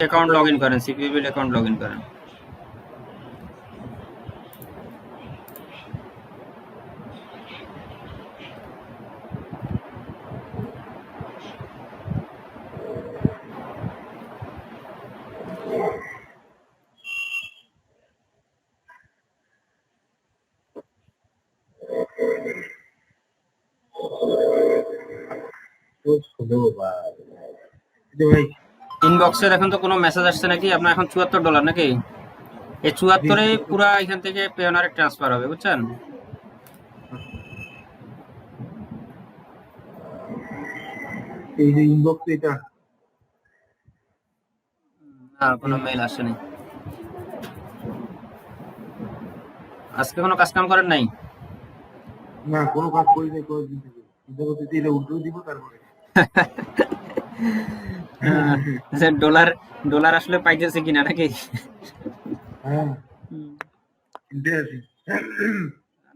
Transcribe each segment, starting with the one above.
Account log in করেন, CPB bill account log in করেন। ইনবক্সে দেখুন তো কোনো মেসেজ আসছে নাকি? আপনার এখন $74 নাকি? এই 74-এ পুরা এখান থেকে পেওনারে ট্রান্সফার হবে, বুঝছেন? এই যে ইনবক্স এটা না, কোনো মেইল আসেনি। আজকে কোনো কাজ কাম করেন নাই? না, কোনো কাজ করি নাই কয়েকদিন থেকে। চিন্তা করতেছি এটা উল্টো দিব তারপরে। ডলার ডলার আসলে পাইতেছে কিনা নাকি? হ্যাঁ, চিন্তায় আছি।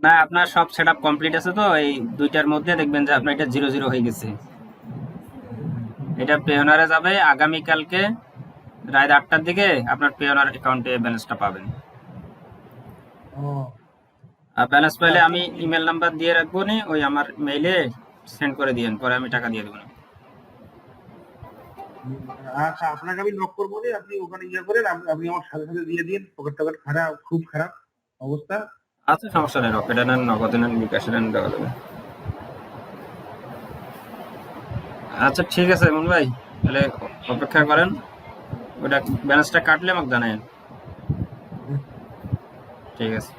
না, আপনার সব সেটআপ কমপ্লিট আছে তো? এই দুইটার মধ্যে দেখবেন যে আপনার এটা 0 হয়ে গেছে। এটা পেওনারে যাবে আগামীকালকে রাত 8টার দিকে। আপনার পেওনার অ্যাকাউন্টে ব্যালেন্সটা পাবেন। আর ব্যালেন্স পাইলে আমি ইমেল নাম্বার দিয়ে রাখবো নি, ওই আমার মেইলে সেন্ড করে দিয়েন, পরে আমি টাকা দিয়ে দেবো না। আচ্ছা, আপনাকে আমি নক করবো নি, আপনি ওখানে ইয়ে করেন, আপনি আমার সাথে সাথে দিয়ে দিন। পকেট টকেট খারাপ, খুব খারাপ অবস্থা। আচ্ছা, সমস্যা নেই, রকেটে নেন, নগদে নেন, বিকাশে নেন, দেওয়া যাবে। আচ্ছা ঠিক আছে এমন ভাই, তাহলে অপেক্ষা করেন, ওটা ব্যালেন্সটা কাটলে আমাকে জানাবেন। ঠিক আছে।